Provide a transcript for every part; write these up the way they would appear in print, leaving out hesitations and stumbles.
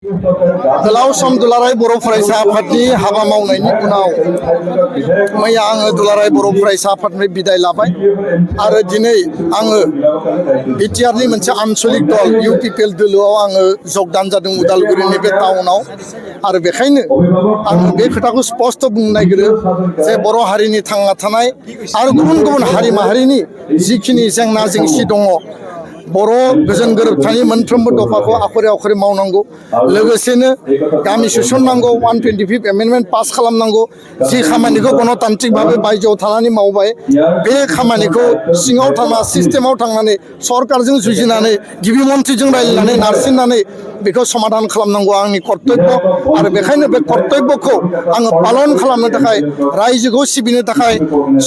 गोलाव सम दुलाराय बर' फरायसा आफादनि हाबा मावनायनि उनाव मैया आङो दुलाराय बर' फरायसा आफादनिफ्राय बिदाय लाबाय आरो दिनै आङो बिटिआरनि मोनसे आनसलिक दल इउपिपिएल दोलोआव आङो जगदान जादों उदालगुरिनि बे टाउनाव आरो बेखायनो आं बे खोथाखौ स्पष्ट बुंनो नागिरो जे बर' हारिनि थांना थानाय आरो गुबुन गुबुन हारि माहारिनि जिखिनि जेंना जेंसि दङ बर' गोजोन गोरोबथानि मोनफ्रोमबो दफाखौ आखरे आखरे मावनांगौ लोगोसेनो गामि सोसननांगौ 125 एमेन्डमेन्ट पास खालामनांगौ जि खामानिखौ गणतान्त्रिक भाबै बायजोआव थानानै मावबाय बे खामानिखौ सिङाव थाना सिस्टेमाव थांनानै सरकारजों जुजिनानै गिबि मन्थ्रिजों रायज्लायनानै नारसिननानै बेखौ समाधान खालामनांगौ आंनि कर्तब्य आरो बेखायनो बे कर्तब्यखौ आङो पालन खालामनो थाखाय रायजोखौ सिबिनो थाखाय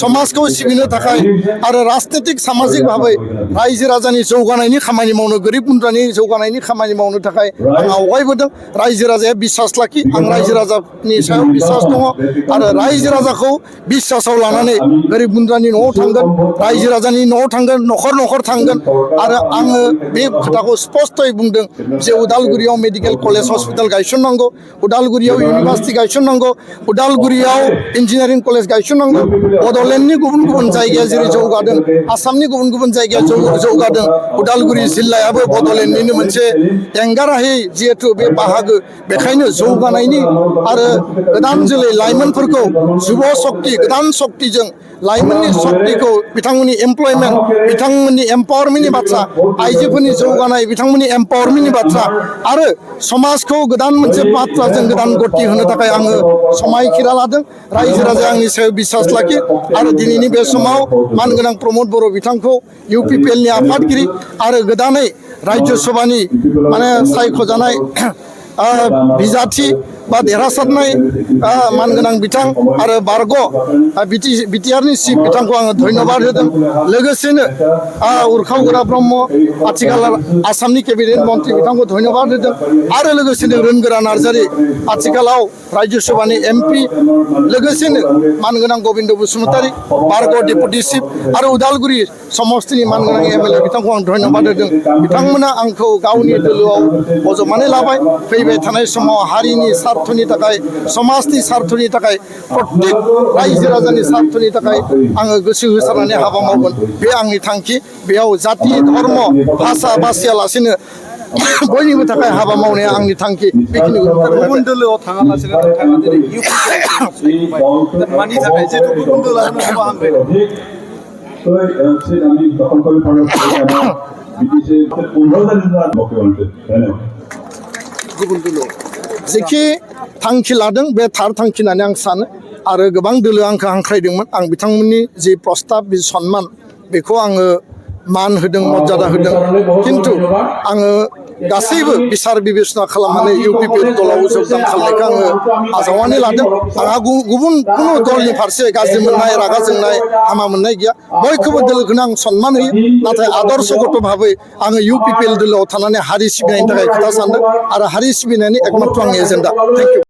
समाजखौ सिबिनो थाखाय आरो राजनीतिक सामाजिक भाबै रायजो राजानि जौगानायनि खामानि मावनो गोरिब गुन्द्रानि जौगानायनि खामानि मावनो थाखाय आं आवगायबोदों रायजो राजाया बिसास लाखि आं रायजो राजानि सायाव बिसास दङ आरो रायजो राजाखौ बिसासाव लानानै गोरिब गुन्द्रानि न'आव थांगोन रायजो राजानि न'आव थांगोन न'खर न'खर थांगोन आरो आङो बे खोथाखौ स्पष्टयै बुंदों जे उदालगुरियाव मेडिकेल कलेज हस्पिटाल गायसननांगौ उदालगुरियाव इउनिभार्सिटि गायसननांगौ उदालगुरियाव इन्जिनियारिं कलेज गायसननांगौ बड'लेण्डनि गुबुन गुबुन जायगाया जेरै जौगादों आसामनि गुबुन गुबुन जायगाया जौगादों उदालगुरि जिल्लायाबो बड'लेण्डनिनो मोनसे एंगारहायै जिहेतु बे बाहागो बेखायनो जौगानायनि आरो गोदान जोलै लाइमोनफोरखौ जुब शक्ति गोदान शक्तिजों लाइमोननि शक्तिखौ बिथांमोननि एमप्लयमेन्ट बिथांमोननि एम्पावारमेन्टनि बाथ्रा आइजोफोरनि जौगानाय बिथांमोननि एम्पावारमेन्टनि बाथ्रा आरो समाजखौ गोदान मोनसे बाथ्राजों गोदान गति होनो थाखाय आङो समायखिरा लादों रायजो राजाया आंनि सायाव बिसास लाखि आरो दिनैनि बे समाव मानगोनां प्रमद बर' बिथांखौ इउपिपिएलनि आफादगिरि आरो गोदानै राज्य सभानि माने सायख'जानाय बिजाथि बा देरहासारनाय मानगोनां बिथां आरो बारग' बिटिआरनि चिफ बिथांखौ आङो धन्यबाद होदों लोगोसेनो उरखाव ब्रह्म आथिखाल आसामनि केबिनेट मन्त्रि बिथांखौ धन्यबाद होदों आरो लोगोसेनो रोनगोरा नार्जारि आथिखालाव राज्य सभानि एमपि लोगोसेनो मानगोनां गबिन्द बसुमतारी बारग' डेपुटि चिफ आरो उदालगुरि समस्तिनि मानगोनां एमएलए बिथांखौ आं धन्यबाद होदों बिथांमोना आंखौ गावनि दोलोआव बजबनानै लाबाय फैबाय थानाय समाव हारिनि स्वार्थनि थाखाय समाजनि स्वार्थनि थाखाय प्रत्येक रायजो राजानि स्वार्थनि थाखाय आङो गोसो होसारनानै हाबा मावगोन बे आंनि थांखि बेयाव जाति धर्म भाषा बासियालासेनो बयनिबो थाखाय हाबा मावनाया आंनि थांखि बेखिनिखौ गुबुन दोलोआव थाङालासेनो नोंथाङा दिनै इउपिपिएल मानि थाखाय जेथु गुबुन दोलोआ नोंथाङा हामबायदों गुबुन दोलो जेखि थांखि लादों बे थार थांखि होननानै आं सानो आरो गोबां दोलो आंखौ हांख्रायदोंमोन आं बिथांमोननि जि प्रस्ताब बे सन्मान बेखौ आङो मान होदों मर्यादा होदों खिन्थु आङो गासैबो बिसार बिबेचना खालामनानै इउपिपिएल दलाव जगदान खालामनायखौ आङो आजावनानै लादों आंहा गुबुन कुनु दलनि फारसे गाज्रि मोननाय रागा जोंनाय हामा मोननाय गैया बयखौबो दोलोखौनो आं सन्मान होयो नाथाय आदर्शगत भाबै आङो इउपिपिएल दोलोआव थानानै हारि सिबिनायनि थाखाय खोथा सानदों आरो हारि सिबिनायनि एकमात्र आंनि एजेन्डा थेंक इउ